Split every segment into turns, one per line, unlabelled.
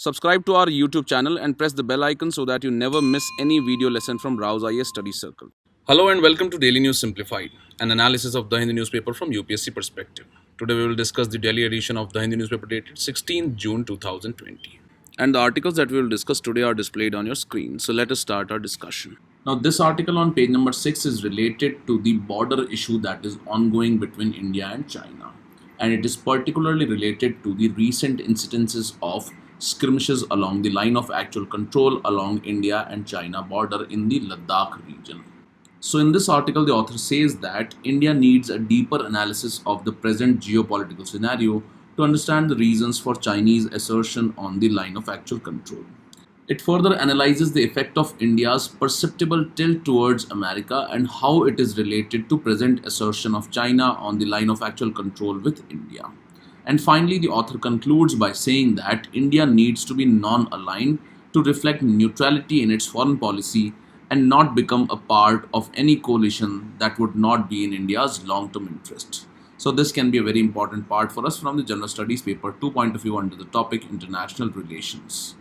Subscribe to our YouTube channel and press the bell icon so that you never miss any video lesson from Rao's IAS Study Circle. Hello and welcome to Daily News Simplified, an analysis of the Hindi newspaper from UPSC perspective. Today we will discuss the Delhi edition of the Hindi newspaper dated 16th June 2020. And the articles that we will discuss today are displayed on your screen. So let us start our discussion. Now, this article on page number 6 is related to the border issue that is ongoing between India and China. And it is particularly related to the recent incidences of skirmishes along the line of actual control along India and China border in the Ladakh region. So, in this article, the author says that India needs a deeper analysis of the present geopolitical scenario to understand the reasons for Chinese assertion on the line of actual control. It further analyzes the effect of India's perceptible tilt towards America and how it is related to present assertion of China on the line of actual control with India. And finally, the author concludes by saying that India needs to be non aligned to reflect neutrality in its foreign policy and not become a part of any coalition that would not be in India's long term interest. So, this can be a very important part for us from the General Studies paper 2 point of view under the topic International Relations.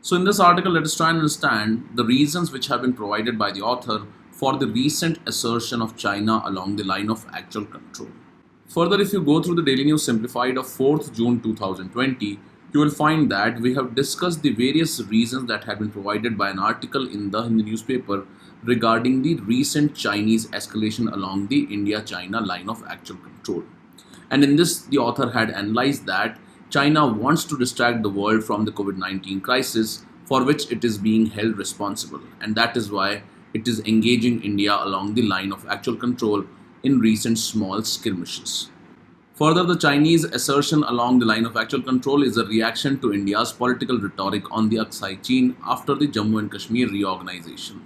So, in this article, let us try and understand the reasons which have been provided by the author for the recent assertion of China along the line of actual control. Further, if you go through the Daily News Simplified of 4th June 2020, you will find that we have discussed the various reasons that have been provided by an article in the Hindi newspaper regarding the recent Chinese escalation along the India-China line of actual control. And in this, the author had analyzed that China wants to distract the world from the COVID-19 crisis for which it is being held responsible. And that is why it is engaging India along the line of actual control in recent small skirmishes. Further, the Chinese assertion along the line of actual control is a reaction to India's political rhetoric on the Aksai Chin after the Jammu and Kashmir reorganization.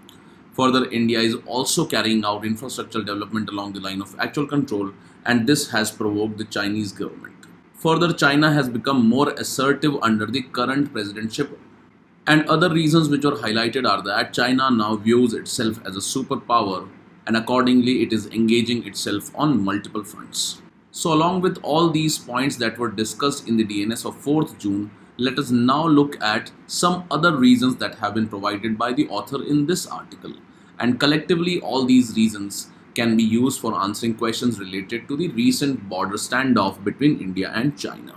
Further, India is also carrying out infrastructural development along the line of actual control, and this has provoked the Chinese government. Further, China has become more assertive under the current presidentship, and other reasons which are highlighted are that China now views itself as a superpower and accordingly it is engaging itself on multiple fronts. So, along with all these points that were discussed in the DNS of 4th June, let us now look at some other reasons that have been provided by the author in this article. And collectively, all these reasons can be used for answering questions related to the recent border standoff between India and China.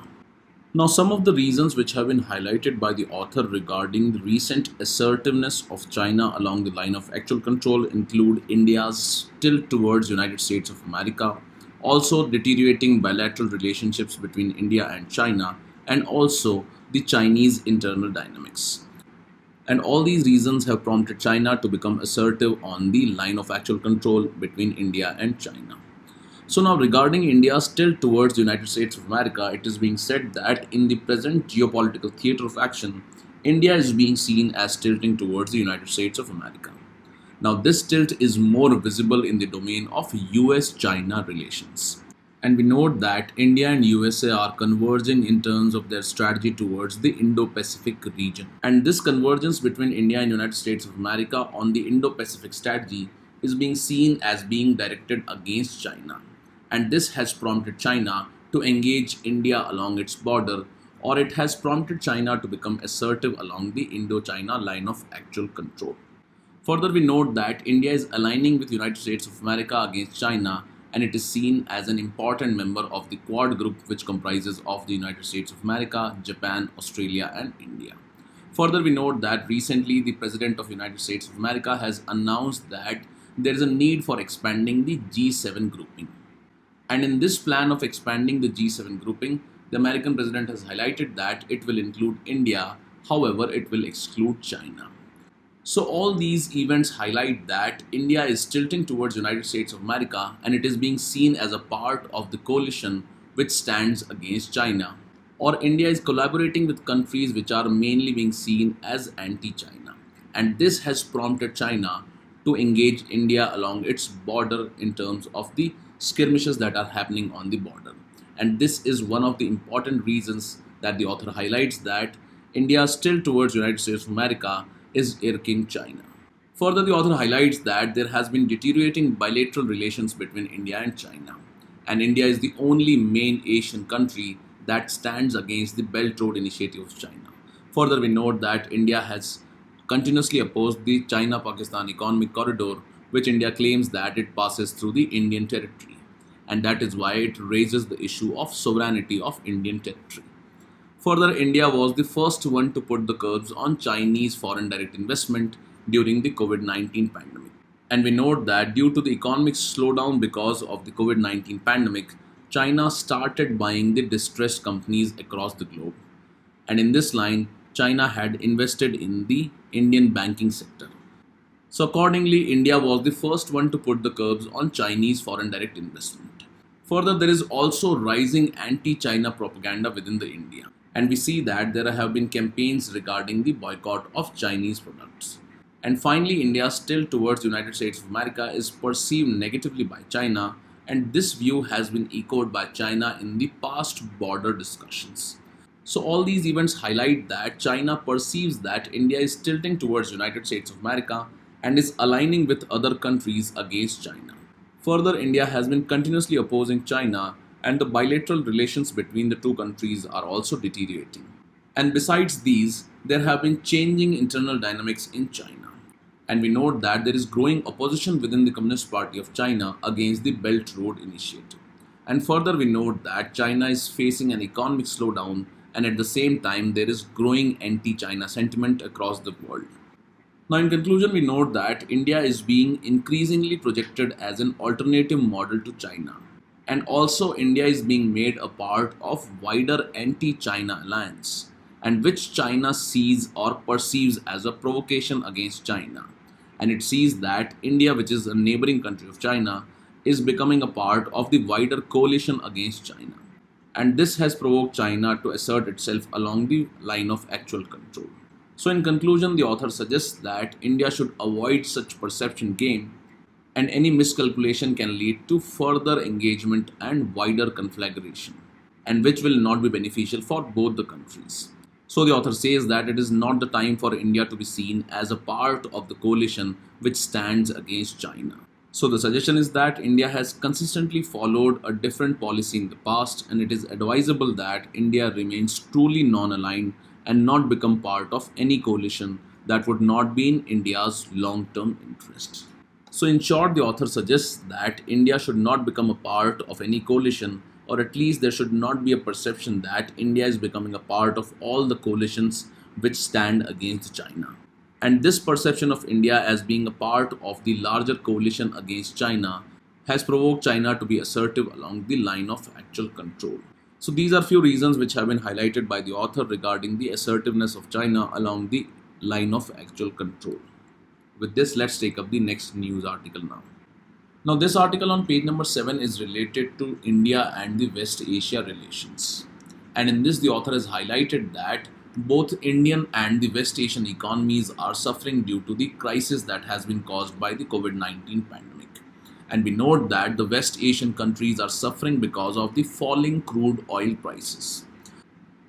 Now, some of the reasons which have been highlighted by the author regarding the recent assertiveness of China along the line of actual control include India's tilt towards United States of America, also deteriorating bilateral relationships between India and China, and also the Chinese internal dynamics. And all these reasons have prompted China to become assertive on the line of actual control between India and China. So now regarding India's tilt towards the United States of America, it is being said that in the present geopolitical theater of action, India is being seen as tilting towards the United States of America. Now this tilt is more visible in the domain of US-China relations. And we note that India and USA are converging in terms of their strategy towards the Indo-Pacific region. And this convergence between India and United States of America on the Indo-Pacific strategy is being seen as being directed against China. And this has prompted China to engage India along its border, or it has prompted China to become assertive along the Indo-China line of actual control. Further, we note that India is aligning with the United States of America against China, and it is seen as an important member of the Quad group, which comprises of the United States of America, Japan, Australia, and India. Further, we note that recently the President of the United States of America has announced that there is a need for expanding the G7 grouping. And in this plan of expanding the G7 grouping, the American president has highlighted that it will include India, however, it will exclude China. So all these events highlight that India is tilting towards the United States of America and it is being seen as a part of the coalition which stands against China. Or India is collaborating with countries which are mainly being seen as anti-China. And this has prompted China to engage India along its border in terms of the skirmishes that are happening on the border. And this is one of the important reasons that the author highlights that India still towards United States of America is irking China. Further, the author highlights that there has been deteriorating bilateral relations between India and China. And India is the only main Asian country that stands against the Belt Road Initiative of China. Further, we note that India has continuously opposed the China Pakistan Economic Corridor, which India claims that it passes through the Indian territory, and that is why it raises the issue of sovereignty of Indian territory. Further, India was the first one to put the curbs on Chinese foreign direct investment during the COVID 19 pandemic. And we note that due to the economic slowdown because of the COVID 19 pandemic, China started buying the distressed companies across the globe. And in this line, China had invested in the Indian banking sector. So, accordingly, India was the first one to put the curbs on Chinese foreign direct investment. Further, there is also rising anti China propaganda within the India. And we see that there have been campaigns regarding the boycott of Chinese products. And finally, India's tilt towards United States of America is perceived negatively by China, and this view has been echoed by China in the past border discussions. So all these events highlight that China perceives that India is tilting towards United States of America and is aligning with other countries against China. Further, India has been continuously opposing China, and the bilateral relations between the two countries are also deteriorating. And besides these, there have been changing internal dynamics in China. And we note that there is growing opposition within the Communist Party of China against the Belt Road Initiative. And further, we note that China is facing an economic slowdown, and at the same time, there is growing anti China sentiment across the world. Now, in conclusion, we note that India is being increasingly projected as an alternative model to China. And also, India is being made a part of wider anti-China alliance, and which China sees or perceives as a provocation against China. And it sees that India, which is a neighboring country of China, is becoming a part of the wider coalition against China. And this has provoked China to assert itself along the line of actual control. So, in conclusion, the author suggests that India should avoid such perception game, and any miscalculation can lead to further engagement and wider conflagration, and which will not be beneficial for both the countries. So, the author says that it is not the time for India to be seen as a part of the coalition which stands against China. So, the suggestion is that India has consistently followed a different policy in the past, and it is advisable that India remains truly non aligned and not become part of any coalition that would not be in India's long term interest. So, in short, the author suggests that India should not become a part of any coalition, or at least there should not be a perception that India is becoming a part of all the coalitions which stand against China. And this perception of India as being a part of the larger coalition against China has provoked China to be assertive along the line of actual control. So, these are few reasons which have been highlighted by the author regarding the assertiveness of China along the line of actual control. With this, let's take up the next news article now. Now, this article on page number 7 is related to India and the West Asia relations. And in this, the author has highlighted that both Indian and the West Asian economies are suffering due to the crisis that has been caused by the COVID 19 pandemic. And we note that the West Asian countries are suffering because of the falling crude oil prices.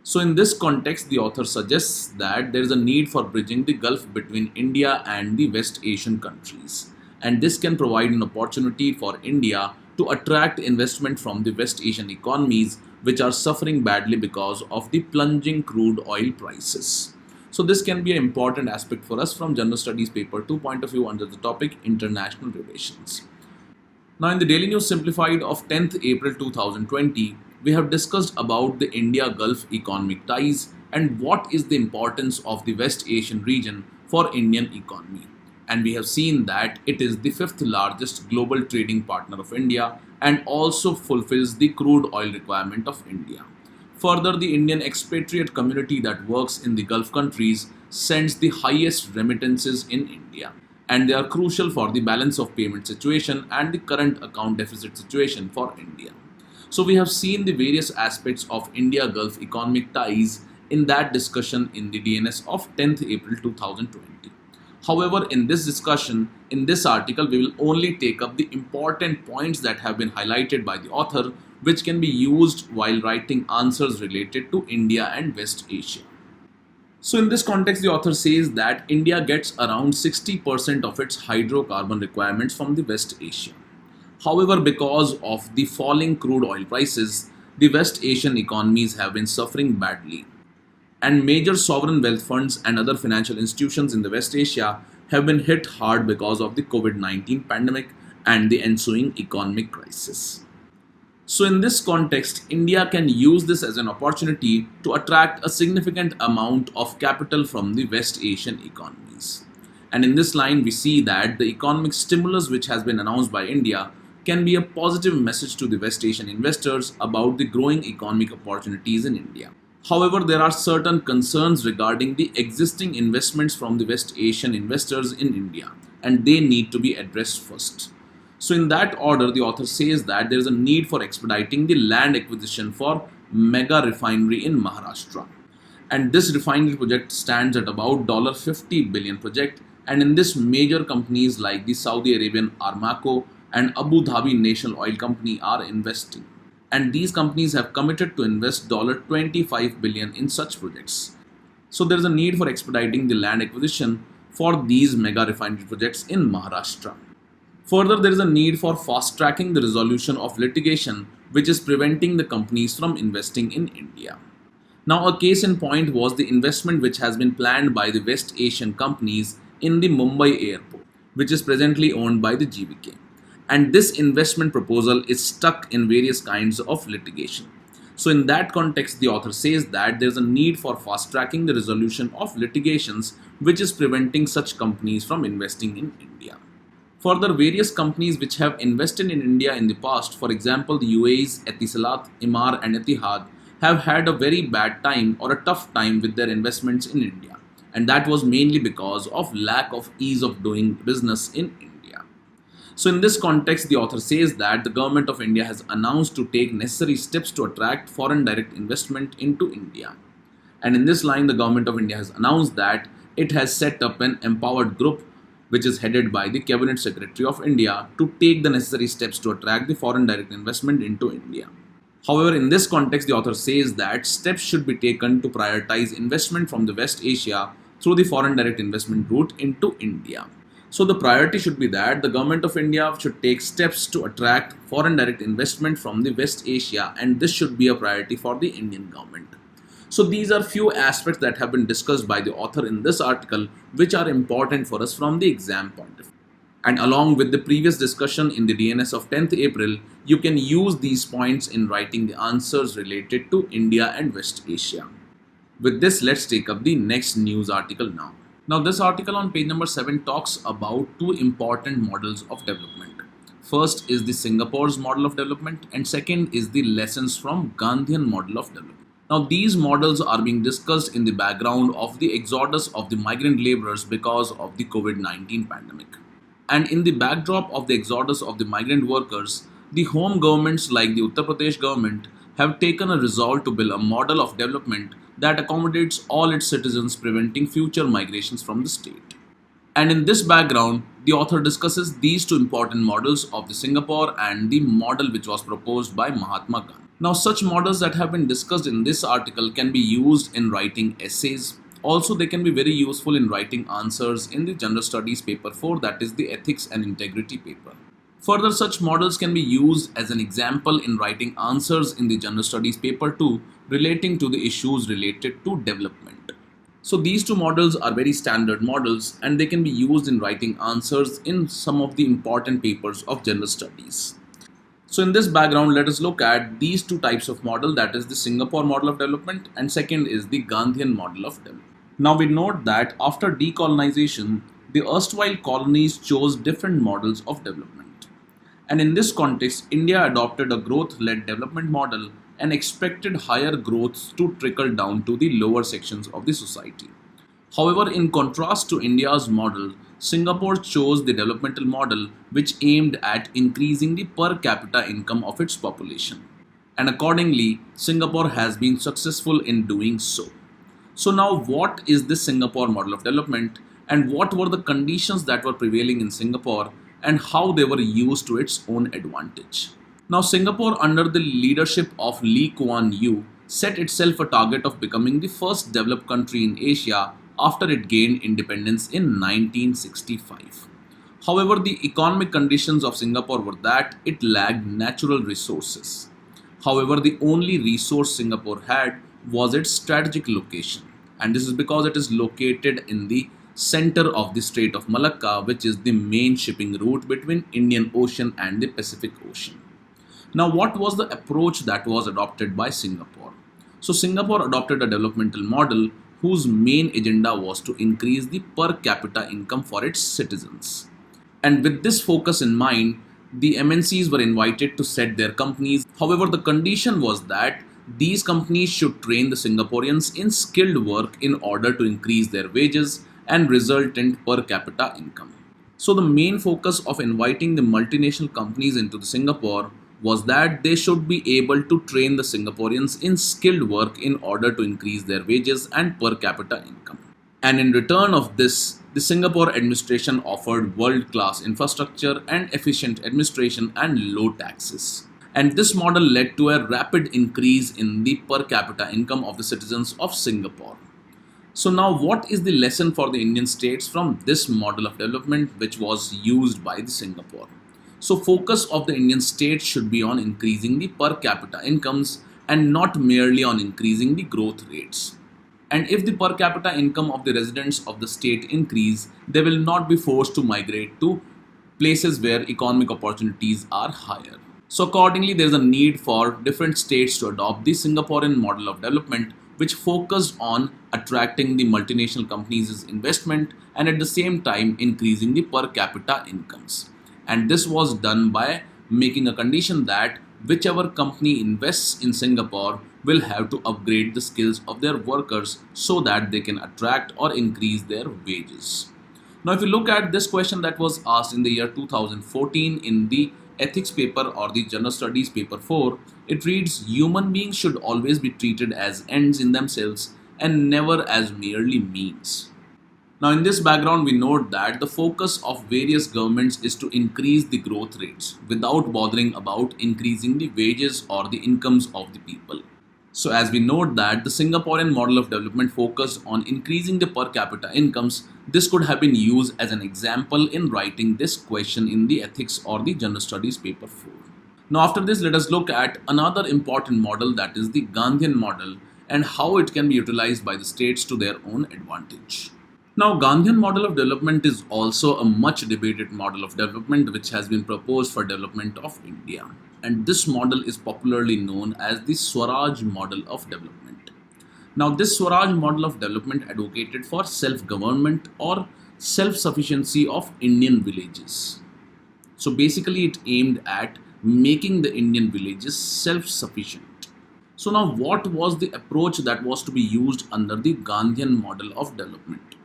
So, in this context, the author suggests that there is a need for bridging the gulf between India and the West Asian countries. And this can provide an opportunity for India to attract investment from the West Asian economies, which are suffering badly because of the plunging crude oil prices. So, this can be an important aspect for us from General Studies Paper 2 point of view under the topic International Relations. Now, in the Daily News Simplified of 10th April 2020, we have discussed about the India-Gulf economic ties and what is the importance of the West Asian region for Indian economy. And we have seen that it is the fifth largest global trading partner of India and also fulfills the crude oil requirement of India. Further, the Indian expatriate community that works in the Gulf countries sends the highest remittances in India, and they are crucial for the balance of payment situation and the current account deficit situation for India. So, we have seen the various aspects of India Gulf economic ties in that discussion in the DNS of 10th April 2020. However, in this discussion, in this article, we will only take up the important points that have been highlighted by the author, which can be used while writing answers related to India and West Asia. So, in this context, the author says that India gets around 60% of its hydrocarbon requirements from the West Asia. However, because of the falling crude oil prices, the West Asian economies have been suffering badly. And major sovereign wealth funds and other financial institutions in the West Asia have been hit hard because of the COVID-19 pandemic and the ensuing economic crisis. So, in this context, India can use this as an opportunity to attract a significant amount of capital from the West Asian economies. And in this line, we see that the economic stimulus which has been announced by India can be a positive message to the West Asian investors about the growing economic opportunities in India. However, there are certain concerns regarding the existing investments from the West Asian investors in India, and they need to be addressed first. So, in that order, the author says that there is a need for expediting the land acquisition for mega refinery in Maharashtra. And this refinery project stands at about $50 billion project. And in this, major companies like the Saudi Arabian Aramco and Abu Dhabi National Oil Company are investing. And these companies have committed to invest $25 billion in such projects. So there is a need for expediting the land acquisition for these mega refinery projects in Maharashtra. Further, there is a need for fast tracking the resolution of litigation which is preventing the companies from investing in India. Now, a case in point was the investment which has been planned by the West Asian companies in the Mumbai airport, which is presently owned by the GVK. And this investment proposal is stuck in various kinds of litigation. So, in that context, the author says that there is a need for fast tracking the resolution of litigations which is preventing such companies from investing in India. Further, various companies which have invested in India in the past, for example, the UAE's Etisalat, Emaar, and Etihad, have had a very bad time or a tough time with their investments in India. And that was mainly because of lack of ease of doing business in India. So, in this context, the author says that the government of India has announced to take necessary steps to attract foreign direct investment into India. And in this line, the government of India has announced that it has set up an empowered group which is headed by the Cabinet Secretary of India to take the necessary steps to attract the foreign direct investment into India. However, in this context, the author says that steps should be taken to prioritize investment from the West Asia through the foreign direct investment route into India. So, the priority should be that the government of India should take steps to attract foreign direct investment from the West Asia, and this should be a priority for the Indian government. So these are few aspects that have been discussed by the author in this article which are important for us from the exam point of view. And along with the previous discussion in the DNS of 10th April, you can use these points in writing the answers related to India and West Asia. With this, let's take up the next news article now. Now this article on page number 7 talks about two important models of development. First is the Singapore's model of development and second is the lessons from Gandhian model of development. Now, these models are being discussed in the background of the exodus of the migrant laborers because of the COVID-19 pandemic. And in the backdrop of the exodus of the migrant workers, the home governments like the Uttar Pradesh government have taken a resolve to build a model of development that accommodates all its citizens, preventing future migrations from the state. And in this background, the author discusses these two important models of the Singapore and the model which was proposed by Mahatma Gandhi. Now, such models that have been discussed in this article can be used in writing essays. Also, they can be very useful in writing answers in the General Studies paper 4, that is the Ethics and Integrity paper. Further, such models can be used as an example in writing answers in the General Studies paper 2 relating to the issues related to development. So these two models are very standard models and they can be used in writing answers in some of the important papers of General Studies. So in this background, let us look at these two types of model, that is the Singapore model of development and second is the Gandhian model of development. Now we note that after decolonization, the erstwhile colonies chose different models of development. And in this context, India adopted a growth-led development model and expected higher growth to trickle down to the lower sections of the society. However, in contrast to India's model, Singapore chose the developmental model which aimed at increasing the per capita income of its population. And accordingly, Singapore has been successful in doing so. So now what is this Singapore model of development and what were the conditions that were prevailing in Singapore and how they were used to its own advantage? Now Singapore under the leadership of Lee Kuan Yew set itself a target of becoming the first developed country in Asia after it gained independence in 1965. However, the economic conditions of Singapore were that it lacked natural resources. However, the only resource Singapore had was its strategic location. And this is because it is located in the center of the Strait of Malacca, which is the main shipping route between Indian Ocean and the Pacific Ocean. Now, what was the approach that was adopted by Singapore? So, Singapore adopted a developmental model whose main agenda was to increase the per capita income for its citizens. And with this focus in mind, the MNCs were invited to set their companies. However, the condition was that these companies should train the Singaporeans in skilled work in order to increase their wages and resultant per capita income. So, the main focus of inviting the multinational companies into the Singapore was that they should be able to train the Singaporeans in skilled work in order to increase their wages and per capita income. And in return of this, the Singapore administration offered world class infrastructure and efficient administration and low taxes. And this model led to a rapid increase in the per capita income of the citizens of Singapore. So, now what is the lesson for the Indian states from this model of development which was used by the Singapore? So, focus of the Indian states should be on increasing the per capita incomes and not merely on increasing the growth rates. And if the per capita income of the residents of the state increase, they will not be forced to migrate to places where economic opportunities are higher. So accordingly, there is a need for different states to adopt the Singaporean model of development, which focused on attracting the multinational companies' investment and at the same time increasing the per capita incomes. And this was done by making a condition that whichever company invests in Singapore will have to upgrade the skills of their workers so that they can attract or increase their wages. Now, if you look at this question that was asked in the year 2014 in the ethics paper or the general studies paper 4, it reads, human beings should always be treated as ends in themselves and never as merely means. Now, in this background, we note that the focus of various governments is to increase the growth rates without bothering about increasing the wages or the incomes of the people. So, as we note that the Singaporean model of development focused on increasing the per capita incomes, this could have been used as an example in writing this question in the ethics or the general studies paper 4. Now, after this, let us look at another important model, that is the Gandhian model, and how it can be utilized by the states to their own advantage. Now, Gandhian model of development is also a much debated model of development which has been proposed for development of India. And this model is popularly known as the Swaraj model of development. Now, this Swaraj model of development advocated for self-government or self-sufficiency of Indian villages. So basically, it aimed at making the Indian villages self-sufficient. So now, what was the approach that was to be used under the Gandhian model of development?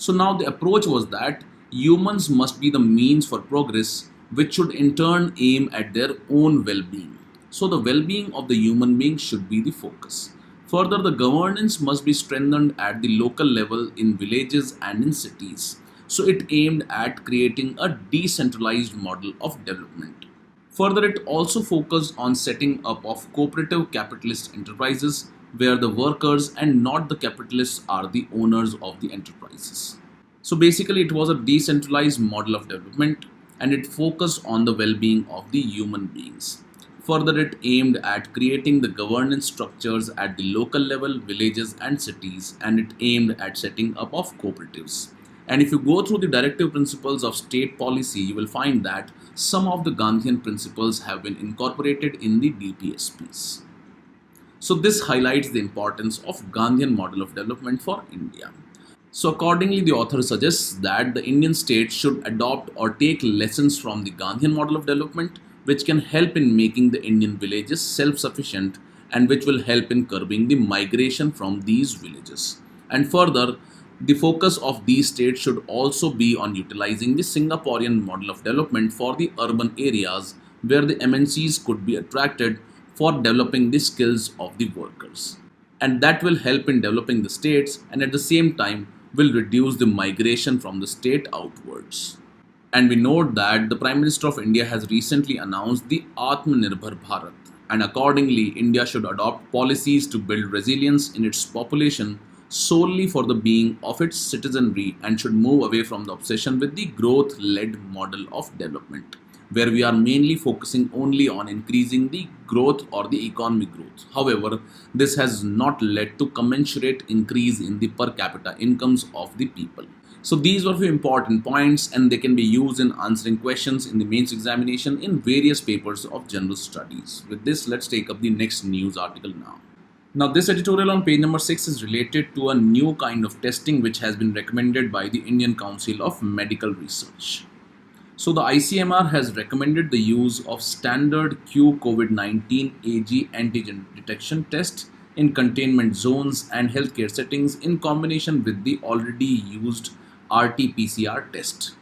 So now the approach was that humans must be the means for progress, which should in turn aim at their own well-being. So the well-being of the human being should be the focus. Further, the governance must be strengthened at the local level in villages and in cities. So it aimed at creating a decentralized model of development. Further, it also focused on setting up of cooperative capitalist enterprises where the workers and not the capitalists are the owners of the enterprises. So basically, it was a decentralized model of development and it focused on the well-being of the human beings. Further, it aimed at creating the governance structures at the local level, villages and cities, and it aimed at setting up of cooperatives. And if you go through the directive principles of state policy, you will find that some of the Gandhian principles have been incorporated in the DPSPs. So this highlights the importance of Gandhian model of development for India. So accordingly, the author suggests that the Indian states should adopt or take lessons from the Gandhian model of development, which can help in making the Indian villages self-sufficient and which will help in curbing the migration from these villages. And further, the focus of these states should also be on utilizing the Singaporean model of development for the urban areas where the MNCs could be attracted for developing the skills of the workers. And that will help in developing the states and at the same time will reduce the migration from the state outwards. And we note that the Prime Minister of India has recently announced the Atmanirbhar Bharat, and accordingly, India should adopt policies to build resilience in its population solely for the being of its citizenry and should move away from the obsession with the growth-led model of development, where we are mainly focusing only on increasing the growth or the economic growth. However, this has not led to commensurate increase in the per capita incomes of the people. So these were few important points and they can be used in answering questions in the mains examination in various papers of general studies. With this, let's take up the next news article now. Now, this editorial on page number 6 is related to a new kind of testing which has been recommended by the Indian Council of Medical Research. So, the ICMR has recommended the use of standard Q COVID-19 AG antigen detection test in containment zones and healthcare settings in combination with the already used RT-PCR test.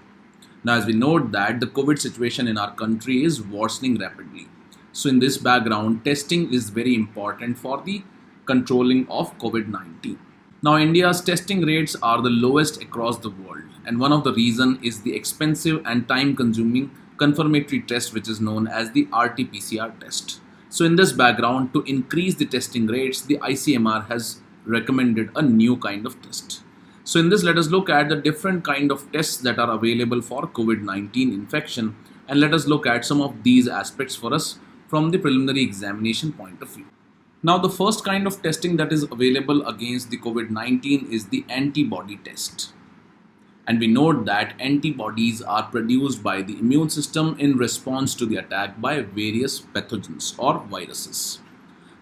Now, as we note that the COVID situation in our country is worsening rapidly. So, in this background, testing is very important for the controlling of COVID-19. Now, India's testing rates are the lowest across the world, and one of the reason is the expensive and time-consuming confirmatory test, which is known as the RT-PCR test. So, in this background, to increase the testing rates, the ICMR has recommended a new kind of test. So in this, let us look at the different kind of tests that are available for COVID-19 infection, and let us look at some of these aspects for us from the preliminary examination point of view. Now, the first kind of testing that is available against the COVID-19 is the antibody test. And we note that antibodies are produced by the immune system in response to the attack by various pathogens or viruses.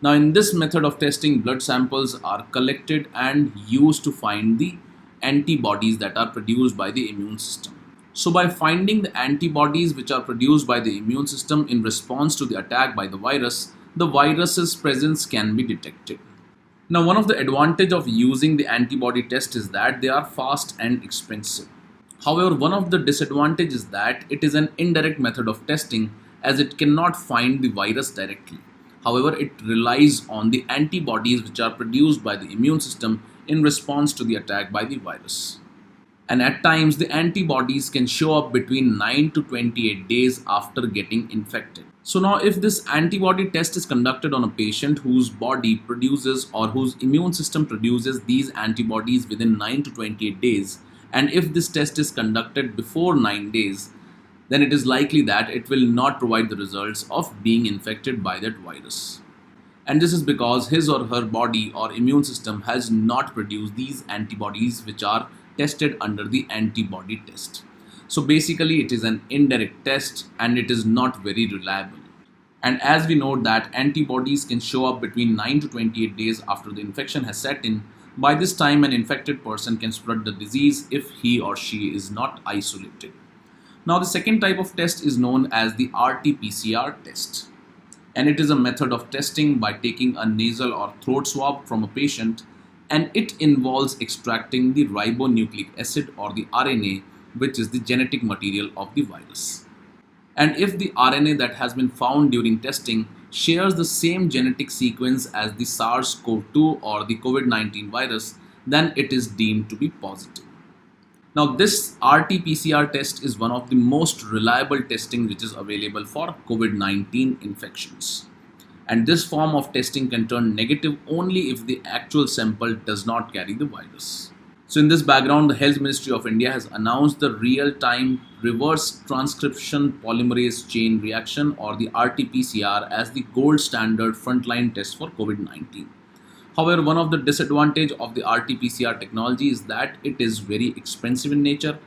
Now, in this method of testing, blood samples are collected and used to find the antibodies that are produced by the immune system. So by finding the antibodies which are produced by the immune system in response to the attack by the virus's presence can be detected. Now, one of the advantage of using the antibody test is that they are fast and expensive. However, one of the disadvantages is that it is an indirect method of testing as it cannot find the virus directly. However, it relies on the antibodies which are produced by the immune system in response to the attack by the virus. And at times, the antibodies can show up between 9 to 28 days after getting infected. So now, if this antibody test is conducted on a patient whose body produces or whose immune system produces these antibodies within 9 to 28 days, and if this test is conducted before 9 days, then it is likely that it will not provide the results of being infected by that virus. And this is because his or her body or immune system has not produced these antibodies which are tested under the antibody test. So basically, it is an indirect test and it is not very reliable. And as we know that antibodies can show up between 9 to 28 days after the infection has set in, by this time an infected person can spread the disease if he or she is not isolated. Now, the second type of test is known as the RT-PCR test. And it is a method of testing by taking a nasal or throat swab from a patient, and it involves extracting the ribonucleic acid or the RNA, which is the genetic material of the virus. And if the RNA that has been found during testing shares the same genetic sequence as the SARS-CoV-2 or the COVID-19 virus, then it is deemed to be positive. Now, this RT-PCR test is one of the most reliable testing which is available for COVID-19 infections. And this form of testing can turn negative only if the actual sample does not carry the virus. So in this background, the Health Ministry of India has announced the real-time reverse transcription polymerase chain reaction or the RT-PCR as the gold standard frontline test for COVID-19. However, one of the disadvantages of the RT-PCR technology is that it is very expensive in nature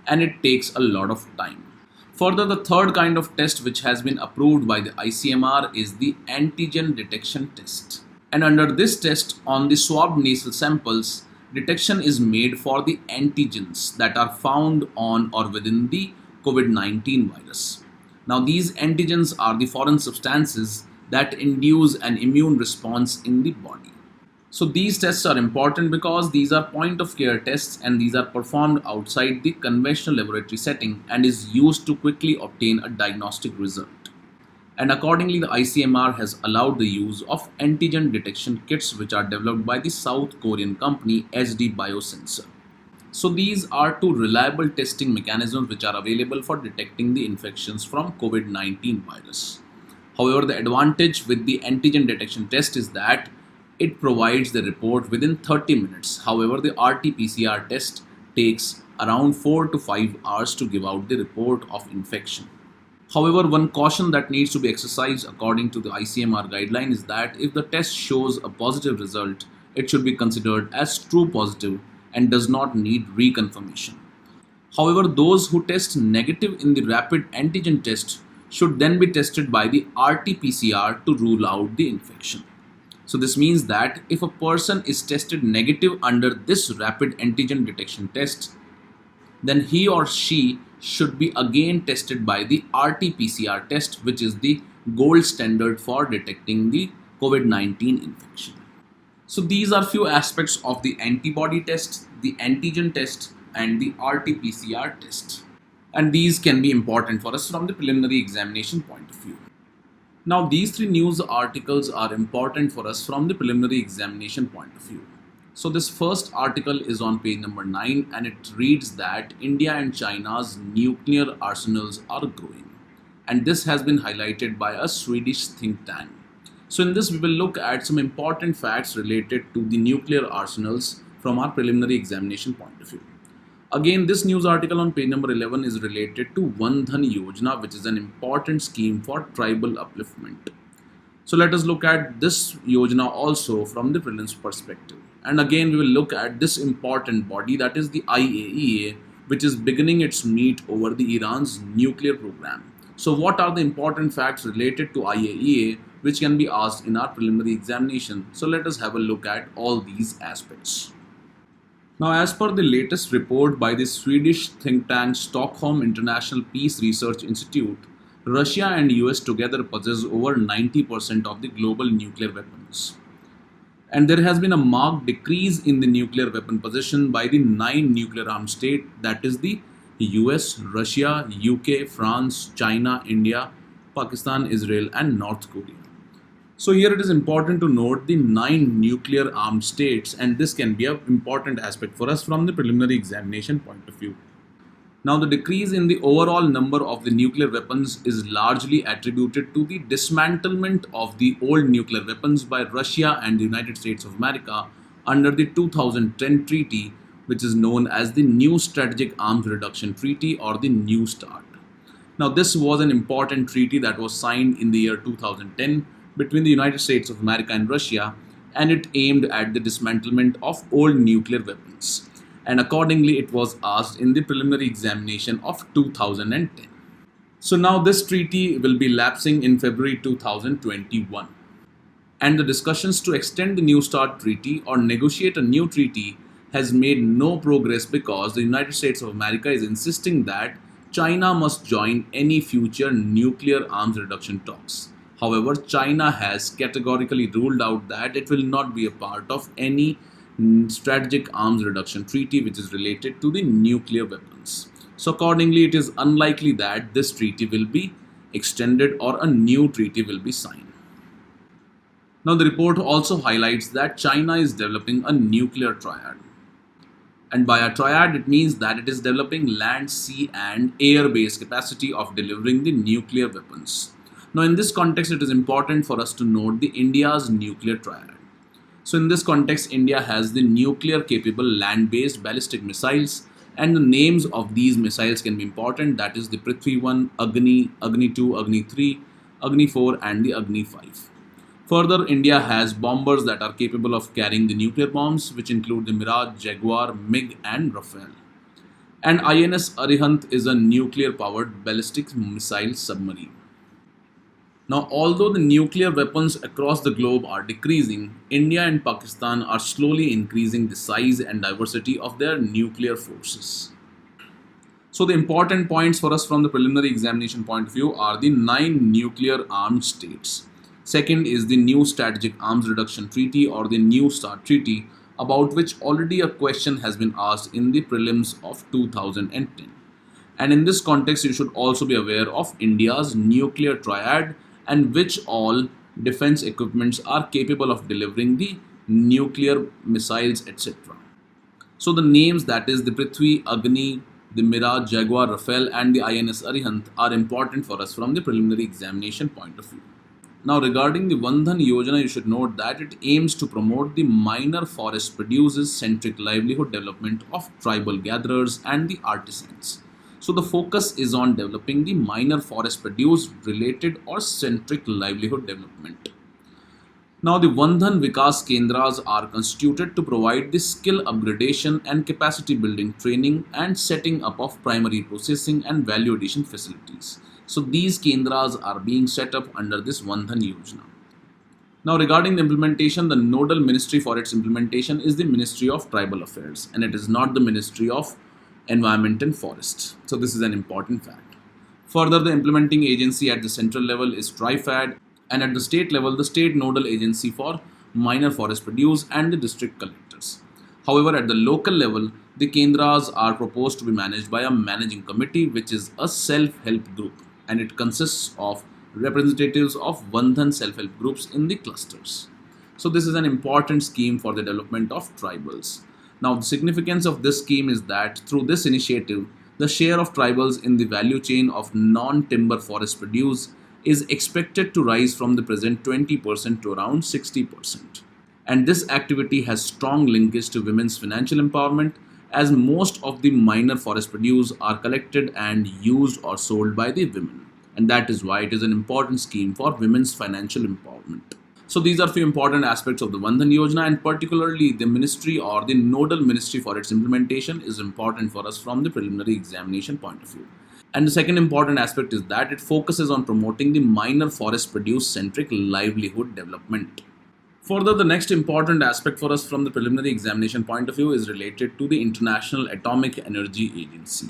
and it takes a lot of time. Further, the third kind of test which has been approved by the ICMR is the antigen detection test. And under this test, on the swabbed nasal samples, detection is made for the antigens that are found on or within the COVID-19 virus. Now, these antigens are the foreign substances that induce an immune response in the body. So these tests are important because these are point of care tests and these are performed outside the conventional laboratory setting and is used to quickly obtain a diagnostic result. And accordingly, the ICMR has allowed the use of antigen detection kits which are developed by the South Korean company HD Biosensor. So these are two reliable testing mechanisms which are available for detecting the infections from COVID-19 virus. However, the advantage with the antigen detection test is that it provides the report within 30 minutes. However, the RT-PCR test takes around 4 to 5 hours to give out the report of infection. However, one caution that needs to be exercised according to the ICMR guideline is that if the test shows a positive result, it should be considered as true positive and does not need reconfirmation. However, those who test negative in the rapid antigen test should then be tested by the RT-PCR to rule out the infection. So this means that if a person is tested negative under this rapid antigen detection test, then he or she should be again tested by the RT-PCR test, which is the gold standard for detecting the COVID-19 infection. So these are few aspects of the antibody test, the antigen test, and the RT-PCR test. And these can be important for us from the preliminary examination point of view. Now, these three news articles are important for us from the preliminary examination point of view. So this first article is on page number 9 and it reads that India and China's nuclear arsenals are growing. And this has been highlighted by a Swedish think tank. So in this we will look at some important facts related to the nuclear arsenals from our preliminary examination point of view. Again, this news article on page number 11 is related to Vandhan Yojana, which is an important scheme for tribal upliftment. So let us look at this Yojana also from the prelims perspective. And again, we will look at this important body, that is the IAEA, which is beginning its meet over the Iran's nuclear program. So what are the important facts related to IAEA which can be asked in our preliminary examination? So let us have a look at all these aspects. Now, as per the latest report by the Swedish think tank Stockholm International Peace Research Institute, Russia and US together possess over 90% of the global nuclear weapons. And there has been a marked decrease in the nuclear weapon possession by the 9 nuclear armed states, that is the US, Russia, UK, France, China, India, Pakistan, Israel, and North Korea. So here it is important to note the 9 nuclear armed states, and this can be an important aspect for us from the preliminary examination point of view. Now, the decrease in the overall number of the nuclear weapons is largely attributed to the dismantlement of the old nuclear weapons by Russia and the United States of America under the 2010 treaty, which is known as the New Strategic Arms Reduction Treaty or the New START. Now, this was an important treaty that was signed in the year 2010 between the United States of America and Russia, and it aimed at the dismantlement of old nuclear weapons. And accordingly, it was asked in the preliminary examination of 2010. So now this treaty will be lapsing in February 2021. And the discussions to extend the New START treaty or negotiate a new treaty has made no progress because the United States of America is insisting that China must join any future nuclear arms reduction talks. However, China has categorically ruled out that it will not be a part of any strategic arms reduction treaty which is related to the nuclear weapons. So accordingly, it is unlikely that this treaty will be extended or a new treaty will be signed. Now, the report also highlights that China is developing a nuclear triad. And by a triad, it means that it is developing land, sea, and air-based capacity of delivering the nuclear weapons. Now, in this context, it is important for us to note the India's nuclear triad. So in this context, India has the nuclear capable land-based ballistic missiles, and the names of these missiles can be important, that is the Prithvi 1, Agni, Agni 2, Agni 3, Agni 4 and the Agni 5. Further, India has bombers that are capable of carrying the nuclear bombs, which include the Mirage, Jaguar, MiG and Rafale. And INS Arihant is a nuclear-powered ballistic missile submarine. Now, although the nuclear weapons across the globe are decreasing, India and Pakistan are slowly increasing the size and diversity of their nuclear forces. So the important points for us from the preliminary examination point of view are the 9 nuclear armed states. Second is the New Strategic Arms Reduction Treaty or the New START Treaty, about which already a question has been asked in the prelims of 2010. And in this context, you should also be aware of India's nuclear triad and which all defense equipments are capable of delivering the nuclear missiles, etc. So the names, that is the Prithvi, Agni, the Mirage, Jaguar, Rafale and the INS Arihant are important for us from the preliminary examination point of view. Now, regarding the Vandhan Yojana, you should note that it aims to promote the minor forest producers centric livelihood development of tribal gatherers and the artisans. So the focus is on developing the minor forest produce related or centric livelihood development. Now, the Vandhan Vikas Kendras are constituted to provide the skill upgradation and capacity building training and setting up of primary processing and value addition facilities. So, these Kendras are being set up under this Vandhan Yojana. Now, regarding the implementation, the nodal ministry for its implementation is the Ministry of Tribal Affairs, and it is not the Ministry of Environment and Forests. So, this is an important fact. Further, the implementing agency at the central level is TRIFAD, and at the state level, the state nodal agency for minor forest produce and the district collectors. However, at the local level, the Kendras are proposed to be managed by a managing committee, which is a self-help group, and it consists of representatives of Vandhan self-help groups in the clusters. So this is an important scheme for the development of tribals. Now, the significance of this scheme is that through this initiative, the share of tribals in the value chain of non-timber forest produce is expected to rise from the present 20% to around 60%. And this activity has strong linkage to women's financial empowerment, as most of the minor forest produce are collected and used or sold by the women. And that is why it is an important scheme for women's financial empowerment. So these are few important aspects of the Vandhan Yojana, and particularly the ministry or the nodal ministry for its implementation is important for us from the preliminary examination point of view. And the second important aspect is that it focuses on promoting the minor forest produce centric livelihood development. Further, the next important aspect for us from the preliminary examination point of view is related to the International Atomic Energy Agency,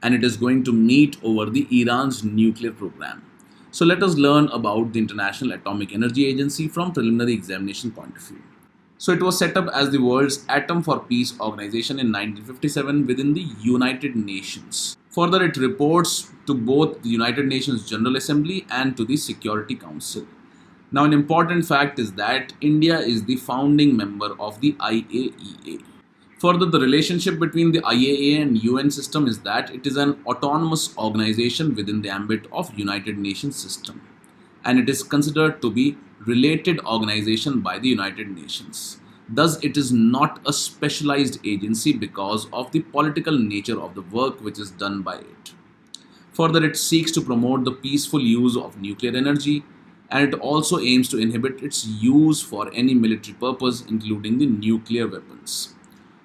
and it is going to meet over the Iran's nuclear program. So let us learn about the International Atomic Energy Agency from preliminary examination point of view. So it was set up as the world's Atom for Peace organization in 1957 within the United Nations. Further, it reports to both the United Nations General Assembly and to the Security Council. Now, an important fact is that India is the founding member of the IAEA. Further, the relationship between the IAEA and UN system is that it is an autonomous organization within the ambit of United Nations system, and it is considered to be related organization by the United Nations. Thus, it is not a specialized agency because of the political nature of the work which is done by it. Further, it seeks to promote the peaceful use of nuclear energy, and it also aims to inhibit its use for any military purpose, including the nuclear weapons.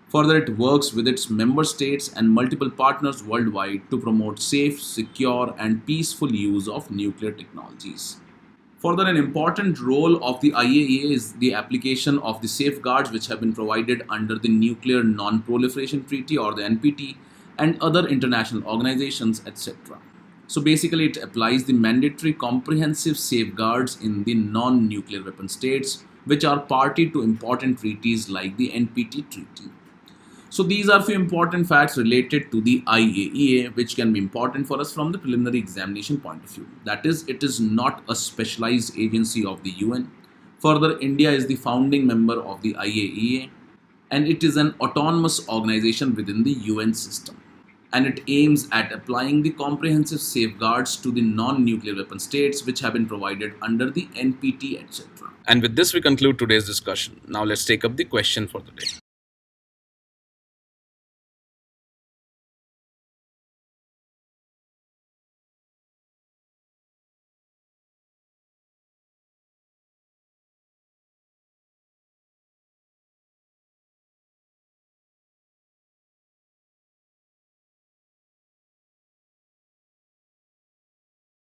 Further, it works with its member states and multiple partners worldwide to promote safe, secure, and peaceful use of nuclear technologies. Further, an important role of the IAEA is the application of the safeguards which have been provided under the Nuclear Non-Proliferation Treaty or the NPT and other international organizations, etc. So basically, it applies the mandatory comprehensive safeguards in the non-nuclear weapon states which are party to important treaties like the NPT treaty. So these are few important facts related to the IAEA which can be important for us from the preliminary examination point of view. That is, it is not a specialized agency of the UN. Further, India is the founding member of the IAEA, and it is an autonomous organization within the UN system. And it aims at applying the comprehensive safeguards to the non-nuclear weapon states which have been provided under the NPT, etc. And with this, we conclude today's discussion. Now let's take up the question for the day.